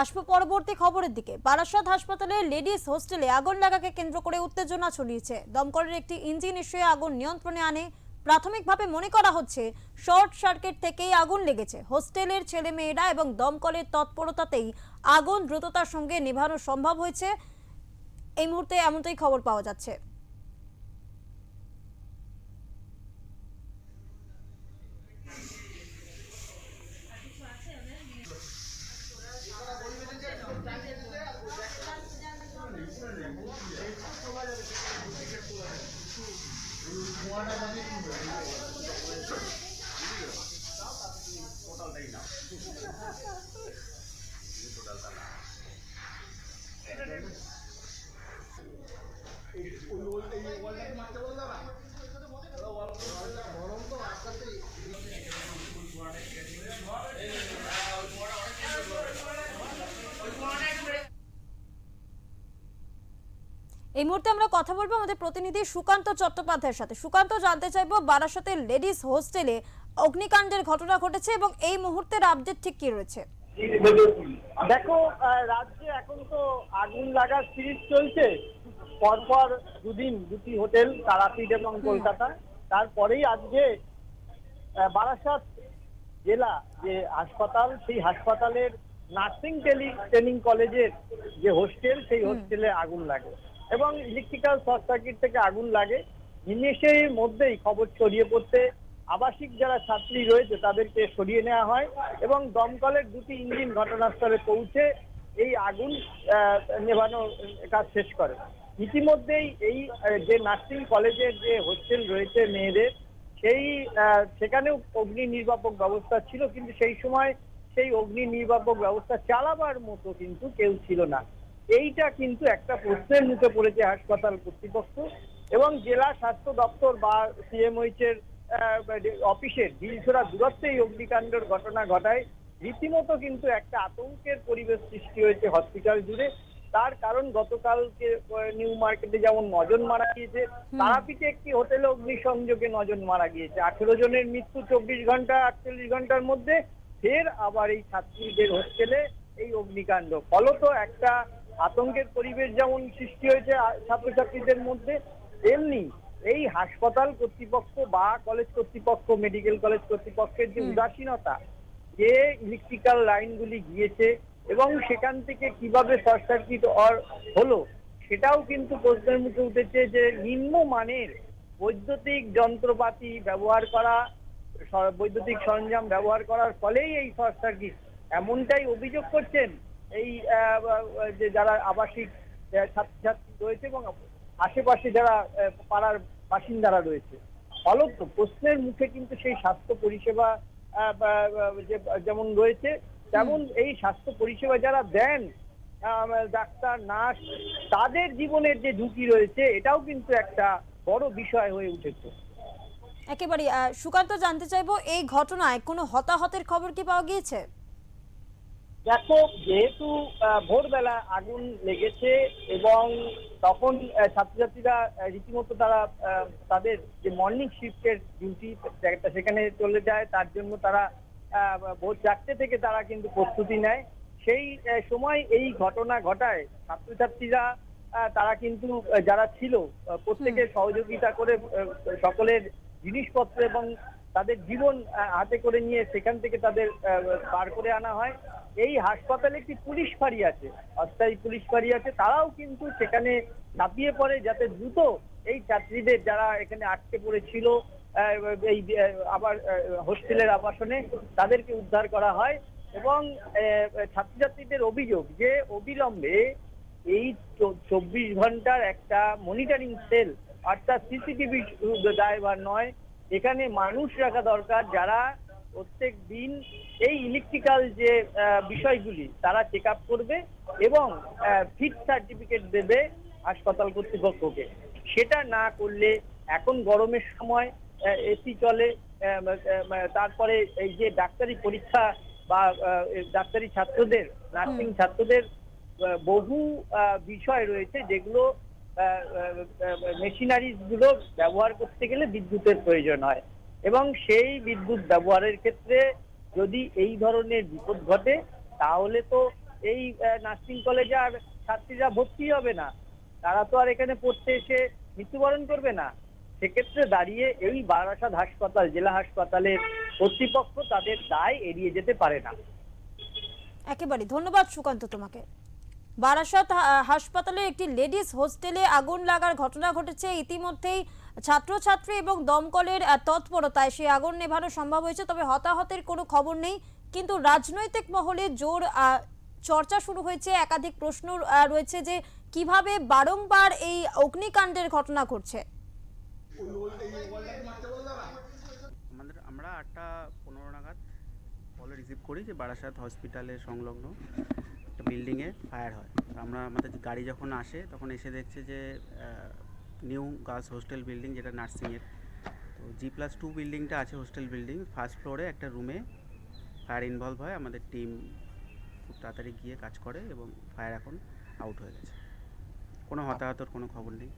আসবো পরবর্তী খবরের দিকে। বারাসত হাসপাতালের লেডিস হোস্টেলে আগুন লাগাকে কেন্দ্র করে উত্তেজনা ছড়িয়েছে। দমকলের একটি ইঞ্জিন এসে আগুন নিয়ন্ত্রণে আনে। প্রাথমিকভাবে মনে করা হচ্ছে শর্ট সার্কিট থেকেই আগুন লেগেছে। হোস্টেলের ছেলেমেয়েরা এবং দমকলের তৎপরতাতেই আগুন দ্রুততার সঙ্গে নেভানো সম্ভব হয়েছে। এই মুহূর্তে এমনটাই খবর পাওয়া যাচ্ছে। এই মুহূর্তে আমরা কথা বলবো আমাদের প্রতিনিধি সুকান্ত চট্টোপাধ্যায়ের সাথে। সুকান্ত, জানতে চাইবো বারাসতের লেডিস হোস্টেলে অগ্নিকাণ্ডের ঘটনা ঘটেছে এবং এই মুহূর্তের আপডেট ঠিক কি রয়েছে? দেখো, রাজ্যে এখন তো আগুন লাগার সিরিজ চলছে। পরপর দুদিন দুটি হোটেল, তারাপীঠ এবং কলকাতা। তারপরেই আজকে বারাসাত জেলা যে হাসপাতাল, সেই হাসপাতালের নার্সিং ট্রেনিং কলেজের যে হোস্টেল, সেই হোস্টেলে আগুন লাগে এবং ইলেকট্রিক্যাল শর্ট সার্কিট থেকে আগুন লাগে। নিমেষের মধ্যেই খবর ছড়িয়ে পড়তে আবাসিক যারা ছাত্রী রয়েছে তাদেরকে সরিয়ে নেওয়া হয় এবং দমকলের দুটি ইঞ্জিন ঘটনাস্থলে পৌঁছে এই আগুন নেভানোর কাজ শেষ করে। ইতিমধ্যেই এই যে নার্সিং কলেজের যে হোস্টেল রয়েছে মেয়েদের, সেই সেখানেও অগ্নি নির্বাপক ব্যবস্থা ছিল, কিন্তু সেই সময় সেই অগ্নি নির্বাপক ব্যবস্থা চালাবার মতো কিন্তু কেউ ছিল না। এইটা কিন্তু একটা প্রশ্নের মুখে পড়েছে হাসপাতাল কর্তৃপক্ষ এবং জেলা স্বাস্থ্য দপ্তর বা সিএমওইচ এর অফিসের ঢিলছোড়া দূরত্বে এই অগ্নিকাণ্ডের ঘটনা ঘটায়। রীতিমতো কিন্তু একটা আতঙ্কের পরিবেশ সৃষ্টি হয়েছে হসপিটাল জুড়ে। তার কারণ, গতকালকে নিউ মার্কেটে যেমন 9 জন মারা গিয়েছে, তারাপীঠে একটি হোটেলে অগ্নিসংযোগে 9 জন মারা গিয়েছে। 18 জনের মৃত্যু 24 ঘন্টা 48 ঘন্টার মধ্যে। ফের আবার এই ছাত্রীদের হোস্টেলে এই অগ্নিকাণ্ড। ফলত একটা আতঙ্কের পরিবেশ যেমন সৃষ্টি হয়েছে ছাত্রছাত্রীদের মধ্যে, তেমনি এই হাসপাতাল কর্তৃপক্ষ বা কলেজ কর্তৃপক্ষ, মেডিকেল কলেজ কর্তৃপক্ষের যে উদাসীনতা, যে ইলেকট্রিক্যাল লাইনগুলি গিয়েছে এবং সেখান থেকে কিভাবে শর্ট সার্কিট হলো, সেটাও কিন্তু প্রশ্নের মুখে উঠেছে। যে নিম্নমানের বৈদ্যুতিক যন্ত্রপাতি ব্যবহার করা, বৈদ্যুতিক সরঞ্জাম ব্যবহার করার ফলেই এই শর্ট সার্কিট, এমনটাই অভিযোগ করছেন এই যে যারা আবাসিক ছাত্রছাত্রী রয়েছে এবং আশেপাশে যারা পাড়ার বাসিন্দারা রয়েছে। ফলত প্রশ্নের মুখে কিন্তু সেই স্বাস্থ্য পরিষেবা যেমন রয়েছে, তেমন এই স্বাস্থ্য পরিষেবা যারা দেন, ডাক্তার, নার্স, তাদের জীবনের যে ঝুঁকি রয়েছে, এটাও কিন্তু একটা বড় বিষয় হয়ে উঠেছে। একেবারে সুকান্ত, জানতে চাইবো এই ঘটনায় কোনো হতাহতের খবর কি পাওয়া গিয়েছে? দেখো, যেহেতু ভোরবেলা আগুন লেগেছে এবং তখন ছাত্রছাত্রীরা রীতিমতো তারা তাদের যে মর্নিং শিফটের ডিউটি সেখানে চলে যায়, তার জন্য তারা ভোর 4টে থেকে তারা কিন্তু প্রস্তুতি নেয়। সেই সময় এই ঘটনা ঘটায়। ছাত্রছাত্রীরা তারা কিন্তু যারা ছিল প্রত্যেকের সহযোগিতা করে সকলের জিনিসপত্র এবং তাদের জীবন হাতে করে নিয়ে সেখান থেকে তাদের বার করে আনা হয়। এই হাসপাতালে একটি পুলিশ ফাঁড়ি আছে, অস্থায়ী পুলিশ ফাঁড়ি আছে, তারাও কিন্তু সেখানে ঝাঁপিয়ে পড়ে যাতে দ্রুত এই ছাত্রীদের যারা এখানে আটকে পড়েছিল এই আবার হোস্টেলের আবাসনে, তাদেরকে উদ্ধার করা হয়। এবং ছাত্রছাত্রীদের অভিযোগ যে অবিলম্বে এই 24 ঘন্টার একটা মনিটরিং সেল, অর্থাৎ সিসিটিভি দায়ভার নয়, এখানে মানুষ রাখা দরকার যারা প্রত্যেক দিন এই ইলেকট্রিক্যাল যে বিষয়গুলি তারা চেক আপ করবে এবং ফিট সার্টিফিকেট দেবে হাসপাতাল কর্তৃপক্ষকে। সেটা না করলে, এখন গরমের সময় এসি চলে, তারপরে এই যে ডাক্তারি পরীক্ষা বা ডাক্তারি ছাত্রদের, নার্সিং ছাত্রদের বহু বিষয় রয়েছে যেগুলো মেশিনারিজ গুলো ব্যবহার করতে গেলে বিদ্যুতের প্রয়োজন হয় এবং সেই বিদ্যুৎ ব্যবহারের ক্ষেত্রে যদি এই ধরনের বিপদ ঘটে, তাহলে তো এই নার্সিং কলেজে আর ছাত্রীরা ভর্তি হবে না, তারা তো আর এখানে পড়তে এসে মৃত্যুবরণ করবে না। সেক্ষেত্রে দাঁড়িয়ে এই বারাসাত হাসপাতাল, জেলা হাসপাতালের কর্তৃপক্ষ তাদের দায় এড়িয়ে যেতে পারে না। একেবারে ধন্যবাদ সুকান্ত তোমাকে। বারাসত হাসপাতালের একটি লেডিস হোস্টেলে আগুন লাগার ঘটনা ঘটেছে। ইতিমধ্যেই ছাত্রছাত্রী এবং দমকলের তৎপরতায় সেই আগুন নেভানো সম্ভব হয়েছে, তবে হতাহতের কোনো খবর নেই। কিন্তু রাজনৈতিক মহলে জোর চর্চা শুরু হয়েছে, একাধিক প্রশ্ন রয়েছে যে কিভাবে বারংবার এই অগ্নিকাণ্ডের ঘটনা ঘটছে। আমরা 8:15 নাগাদ কল রিসিভ করি যে বারাসাত হসপিটালের সংলগ্ন একটা বিল্ডিংয়ে ফায়ার হয়। তো আমাদের গাড়ি যখন আসে তখন এসে দেখছে যে নিউ গার্লস হোস্টেল বিল্ডিং, যেটা নার্সিংয়ের, তো G+2 বিল্ডিংটা আছে হোস্টেল বিল্ডিং, ফার্স্ট ফ্লোরে একটা রুমে ফায়ার ইনভলভ হয়। আমাদের টিম খুব তাড়াতাড়ি গিয়ে কাজ করে এবং ফায়ার এখন আউট হয়ে গেছে। কোনো হতাহতর কোনো খবর নেই।